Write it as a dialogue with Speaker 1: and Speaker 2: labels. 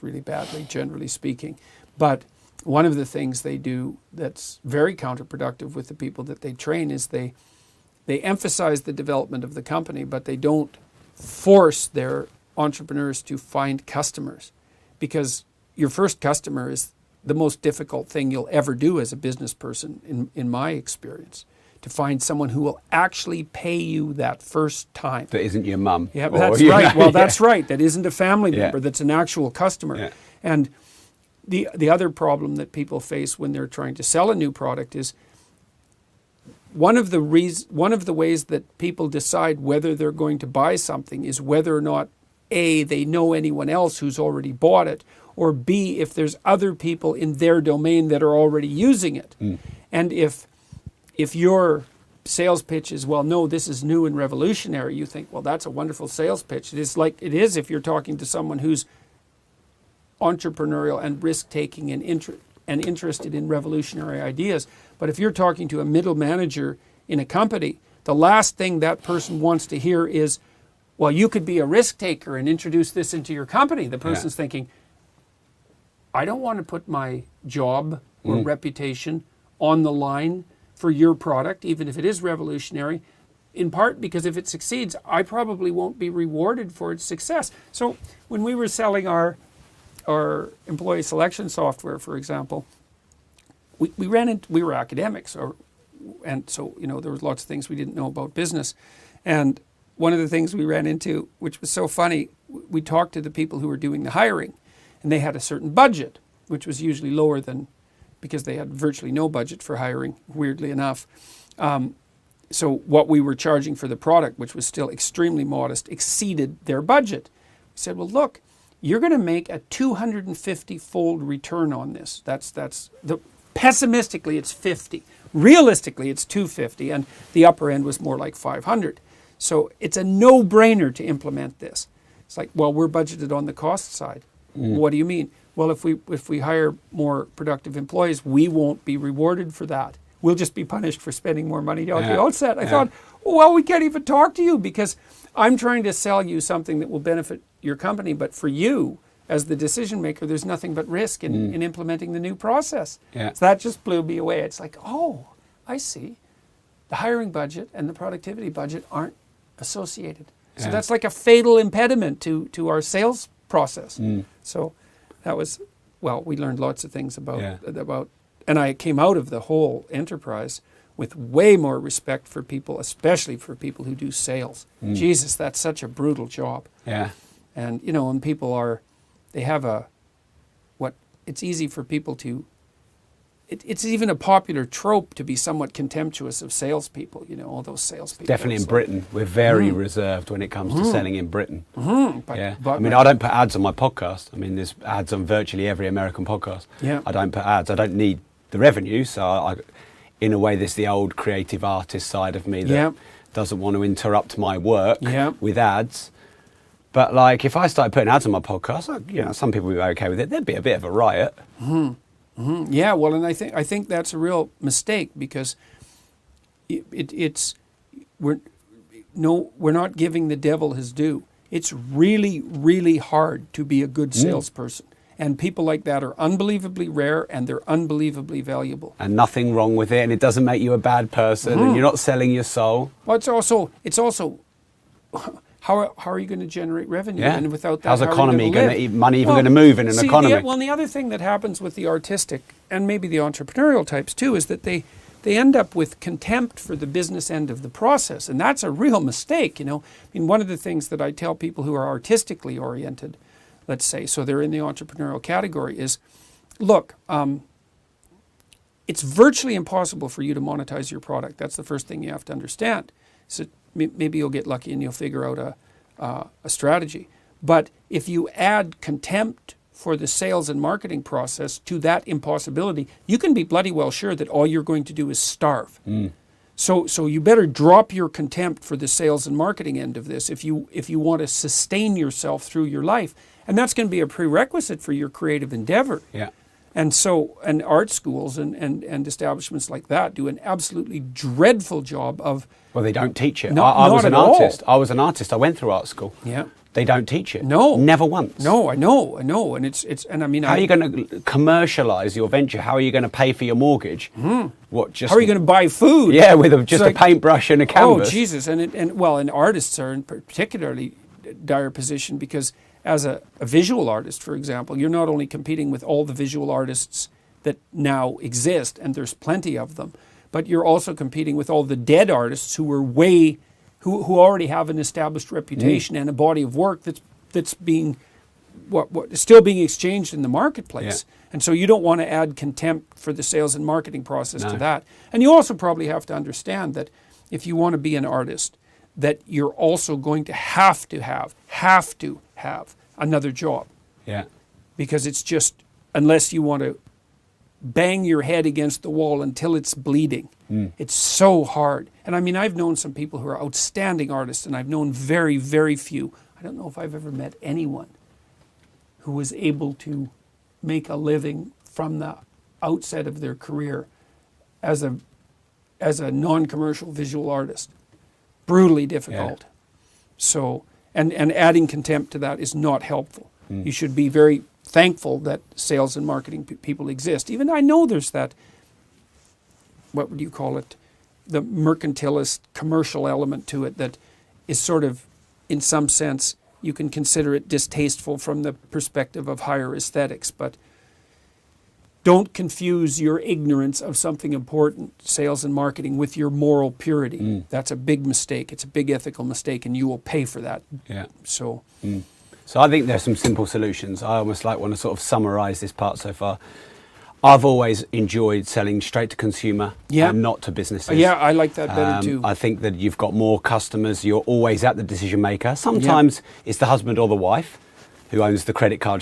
Speaker 1: really badly, generally speaking. But one of the things they do that's very counterproductive with the people that they train is they emphasize the development of the company, but they don't force their entrepreneurs to find customers, because your first customer is the most difficult thing you'll ever do as a business person, in my experience, to find someone who will actually pay you that first time.
Speaker 2: That isn't your mum.
Speaker 1: Yeah, that's right. Well, that's right. That isn't a family member. That's an actual customer.
Speaker 2: Yeah.
Speaker 1: And the other problem that people face when they're trying to sell a new product is one of the ways that people decide whether they're going to buy something is whether or not A, they know anyone else who's already bought it, or B, if there's other people in their domain that are already using it. And if your sales pitch is, well, no, this is new and revolutionary, you think, well, that's a wonderful sales pitch. It is like it is if you're talking to someone who's entrepreneurial and risk-taking and interested in revolutionary ideas. But if you're talking to a middle manager in a company, the last thing that person wants to hear is, well, you could be a risk taker and introduce this into your company. The person's thinking, I don't want to put my job or reputation on the line for your product, even if it is revolutionary, in part because if it succeeds, I probably won't be rewarded for its success. So when we were selling our employee selection software, for example, we were academics, and so there was lots of things we didn't know about business. And one of the things we ran into, which was so funny, we talked to the people who were doing the hiring, and they had a certain budget, which was usually lower than, because they had virtually no budget for hiring, weirdly enough. So what we were charging for the product, which was still extremely modest, exceeded their budget. We said, well, look, you're going to make a 250-fold return on this. Pessimistically, it's 50. Realistically, it's 250, and the upper end was more like 500. So it's a no-brainer to implement this. It's like, well, we're budgeted on the cost side. What do you mean? Well, if we hire more productive employees, we won't be rewarded for that. We'll just be punished for spending more money at the outset. I thought, well, we can't even talk to you because I'm trying to sell you something that will benefit your company, but for you, as the decision maker, there's nothing but risk in implementing the new process. So that just blew me away. It's like, oh, I see. The hiring budget and the productivity budget aren't associated. So that's like a fatal impediment to our sales process. So that was, well, we learned lots of things about, and I came out of the whole enterprise with way more respect for people, especially for people who do sales. Jesus, that's such a brutal job. And, when people it's easy for people to, it's even a popular trope to be somewhat contemptuous of salespeople, all those salespeople.
Speaker 2: Definitely in Britain. We're very reserved when it comes to selling in Britain. But I mean, I don't put ads on my podcast. I mean, there's ads on virtually every American podcast. I don't put ads. I don't need the revenue. So in a way, there's the old creative artist side of me that doesn't want to interrupt my work with ads. But like, if I started putting ads on my podcast, some people would be okay with it. There'd be a bit of a riot.
Speaker 1: Yeah, well, and I think that's a real mistake because we're not giving the devil his due. It's really, really hard to be a good salesperson. And people like that are unbelievably rare and they're unbelievably valuable.
Speaker 2: And nothing wrong with it, and it doesn't make you a bad person, and you're not selling your soul.
Speaker 1: Well, it's also how are you going to generate revenue? And without that,
Speaker 2: how's economy money even going to move in an economy?
Speaker 1: And the other thing that happens with the artistic and maybe the entrepreneurial types too is that they end up with contempt for the business end of the process, and that's a real mistake. I mean, one of the things that I tell people who are artistically oriented, let's say, so they're in the entrepreneurial category, is, look, it's virtually impossible for you to monetize your product. That's the first thing you have to understand. So maybe you'll get lucky and you'll figure out a strategy. But if you add contempt for the sales and marketing process to that impossibility, you can be bloody well sure that all you're going to do is starve. So you better drop your contempt for the sales and marketing end of this if you want to sustain yourself through your life. And that's going to be a prerequisite for your creative endeavor. And art schools and establishments like that do an absolutely dreadful job of...
Speaker 2: Well, they don't teach it. I was an artist. I was an artist. I went through art school. they don't teach it.
Speaker 1: No,
Speaker 2: never once.
Speaker 1: No, I know, and it's, and I mean,
Speaker 2: how are you going to commercialize your venture? How are you going to pay for your mortgage? What? Just
Speaker 1: how are you going to buy food?
Speaker 2: Yeah, with just a paintbrush and a canvas.
Speaker 1: Oh Jesus, and artists are in particularly dire position, because as a visual artist, for example, you're not only competing with all the visual artists that now exist, and there's plenty of them, but you're also competing with all the dead artists who already have an established reputation and a body of work that's being still being exchanged in the marketplace. Yeah. And so you don't want to add contempt for the sales and marketing process to that. And you also probably have to understand that if you want to be an artist, that you're also going to have to have another job.
Speaker 2: Yeah.
Speaker 1: Because it's just, unless you want to bang your head against the wall until it's bleeding. It's so hard. And I mean, I've known some people who are outstanding artists, and I've known very, very few. I don't know if I've ever met anyone who was able to make a living from the outset of their career as a non-commercial visual artist. Brutally difficult. Yeah. So, and adding contempt to that is not helpful. You should be very thankful that sales and marketing people exist. Even I know there's that, what would you call it, the mercantilist commercial element to it that is sort of, in some sense, you can consider it distasteful from the perspective of higher aesthetics, but don't confuse your ignorance of something important, sales and marketing, with your moral purity. That's a big mistake. It's a big ethical mistake, and you will pay for that.
Speaker 2: Yeah.
Speaker 1: So
Speaker 2: I think there's some simple solutions. I almost want to sort of summarize this part so far. I've always enjoyed selling straight to consumer and not to businesses.
Speaker 1: Yeah, I like that better too.
Speaker 2: I think that you've got more customers. You're always at the decision maker. Sometimes it's the husband or the wife who owns the credit card